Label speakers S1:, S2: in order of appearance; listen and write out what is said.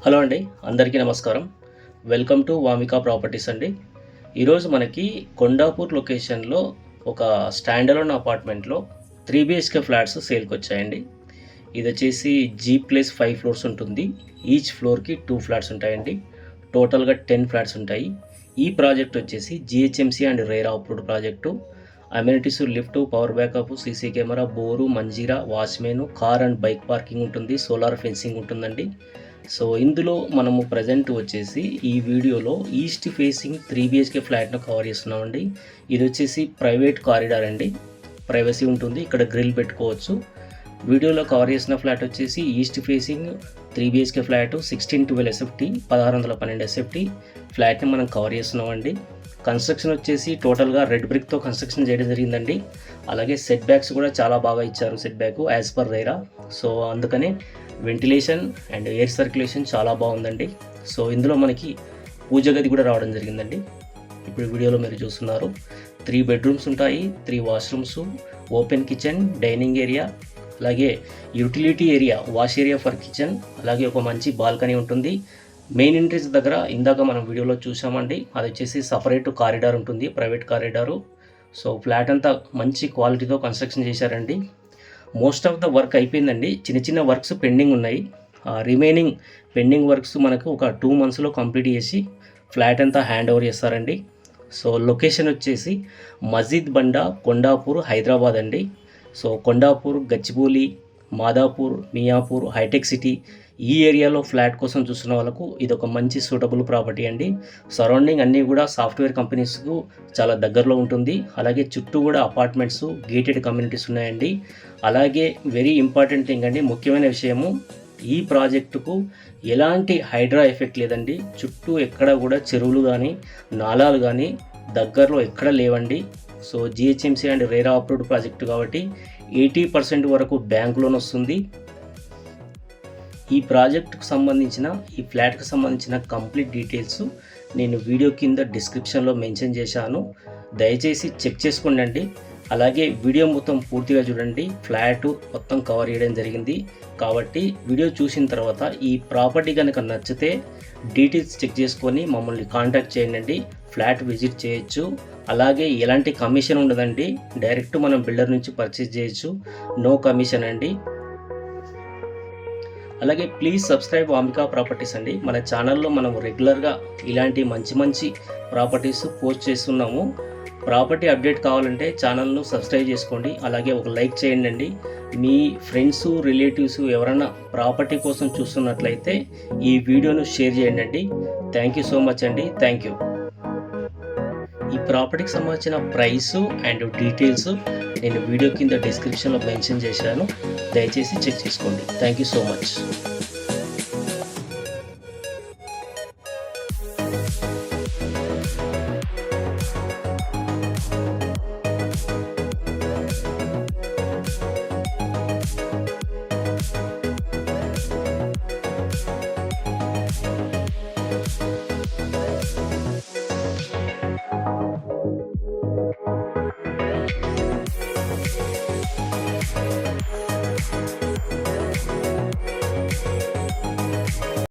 S1: Hello అండి, అందరికీ నమస్కారం. వెల్కమ్ టు వామిక ప్రాపర్టీస్ అండి. ఈరోజు మనకి కొండాపూర్ లొకేషన్లో ఒక స్టాండలోన్ అపార్ట్మెంట్లో 3 బిహెచ్కే ఫ్లాట్స్ సేల్కి వచ్చాయండి. ఇది వచ్చేసి G+5 ఫ్లోర్స్ ఉంటుంది. ఈచ్ ఫ్లోర్కి 2 ఫ్లాట్స్ ఉంటాయండి. టోటల్గా 10 ఫ్లాట్స్ ఉంటాయి. ఈ ప్రాజెక్ట్ వచ్చేసి GHMC and RERA approved project. Amenities lift, power backup, CC camera, bore, Manjira, watchmen, car and bike parking ఉంటుంది. సోలార్ ఫెన్సింగ్ ఉంటుందండి. సో ఇందులో మనము ప్రజెంట్ వచ్చేసి ఈ వీడియోలో ఈస్ట్ ఫేసింగ్ 3 బిహెచ్కే ఫ్లాట్ను కవర్ చేస్తున్నామండి. ఇది వచ్చేసి ప్రైవేట్ కారిడార్ అండి. ప్రైవసీ ఉంటుంది, ఇక్కడ గ్రిల్ పెట్టుకోవచ్చు. వీడియోలో కవర్ చేసిన ఫ్లాట్ వచ్చేసి east facing 3 BHK flat 1612 SFT 1612 SFT ఫ్లాట్ని మనం కవర్ చేస్తున్నామండి. కన్స్ట్రక్షన్ వచ్చేసి టోటల్గా రెడ్ బ్రిక్తో కన్స్ట్రక్షన్ చేయడం జరిగిందండి. అలాగే సెట్ బ్యాక్స్ కూడా చాలా బాగా ఇచ్చారు, set back as per RERA. So అందుకనే వెంటిలేషన్ అండ్ ఎయిర్ సర్క్యులేషన్ చాలా బాగుందండి. సో ఇందులో మనకి పూజ గది కూడా రావడం జరిగిందండి. ఇప్పుడు వీడియోలో మీరు చూస్తున్నారు 3 బెడ్రూమ్స్ ఉంటాయి, 3 washrooms, open kitchen, dining area, అలాగే utility area, wash area for kitchen, అలాగే ఒక మంచి బాల్కనీ ఉంటుంది. మెయిన్ ఎంట్రీస్ దగ్గర ఇందాక మనం వీడియోలో చూసామండి, అది వచ్చేసి సపరేట్ కారిడార్ ఉంటుంది, ప్రైవేట్ కారిడారు. సో ఫ్లాట్ అంతా మంచి క్వాలిటీతో కన్స్ట్రక్షన్ చేశారండి. మోస్ట్ ఆఫ్ ద వర్క్ అయిపోయిందండి. చిన్న చిన్న వర్క్స్ పెండింగ్ ఉన్నాయి. రిమైనింగ్ పెండింగ్ వర్క్స్ మనకు ఒక 2 మంత్స్లో కంప్లీట్ చేసి ఫ్లాట్ అంతా హ్యాండ్ ఓవర్ చేస్తారండి. సో లొకేషన్ వచ్చేసి మస్జిద్ బండా, కొండాపూర్, హైదరాబాద్ అండి. సో కొండాపూర్, గచ్చిబౌలి, మాదాపూర్, మియాపూర్, హైటెక్ సిటీ ఈ ఏరియాలో ఫ్లాట్ కోసం చూస్తున్న వాళ్ళకు ఇది ఒక మంచి సూటబుల్ ప్రాపర్టీ అండి. సరౌండింగ్ అన్నీ కూడా సాఫ్ట్వేర్ కంపెనీస్కు చాలా దగ్గరలో ఉంటుంది. అలాగే చుట్టూ కూడా అపార్ట్మెంట్స్, గేటెడ్ కమ్యూనిటీస్ ఉన్నాయండి. అలాగే వెరీ ఇంపార్టెంట్ థింగ్ అండి, ముఖ్యమైన విషయము, ఈ ప్రాజెక్టుకు ఎలాంటి హైడ్రా ఎఫెక్ట్ లేదండి. చుట్టూ ఎక్కడ కూడా చెరువులు కానీ నాలాలు కానీ దగ్గరలో ఎక్కడ లేవండి. So GHMC and RERA approved project కాబట్టి 80% వరకు బ్యాంక్ లోన్ వస్తుంది. ఈ ప్రాజెక్టుకు సంబంధించిన, ఈ ఫ్లాట్కి సంబంధించిన కంప్లీట్ డీటెయిల్స్ నేను వీడియో కింద డిస్క్రిప్షన్లో మెన్షన్ చేశాను, దయచేసి చెక్ చేసుకోండి. అలాగే వీడియో మొత్తం పూర్తిగా చూడండి, ఫ్లాట్ మొత్తం కవర్ చేయడం జరిగింది. కాబట్టి వీడియో చూసిన తర్వాత ఈ ప్రాపర్టీ కనుక నచ్చితే డీటెయిల్స్ చెక్ చేసుకొని మమ్మల్ని కాంటాక్ట్ చేయండి. ఫ్లాట్ విజిట్ చేయొచ్చు. అలాగే ఎలాంటి కమిషన్ ఉండదండి, డైరెక్ట్ మనం బిల్డర్ నుంచి పర్చేజ్ చేయొచ్చు, నో కమిషన్ అండి. అలాగే ప్లీజ్ సబ్స్క్రైబ్ వామిక ప్రాపర్టీస్ అండి. మన ఛానల్లో మనం రెగ్యులర్గా ఇలాంటి మంచి మంచి ప్రాపర్టీస్ పోస్ట్ చేస్తున్నాము. ప్రాపర్టీ అప్డేట్ కావాలంటే ఛానల్ను సబ్స్క్రైబ్ చేసుకోండి. అలాగే ఒక లైక్ చేయండి. మీ ఫ్రెండ్స్, రిలేటివ్స్ ఎవరైనా ప్రాపర్టీ కోసం చూస్తున్నట్లయితే ఈ వీడియోను షేర్ చేయండి. థ్యాంక్ యూ సో మచ్ అండి. Thank you. ఈ ప్రాపర్టీకి సంబంధించిన ప్రైస్ అండ్ డీటెయిల్స్ నేను వీడియో కింద డిస్క్రిప్షన్లో మెన్షన్ చేశాను, దయచేసి చెక్ చేసుకోండి. Thank you so much.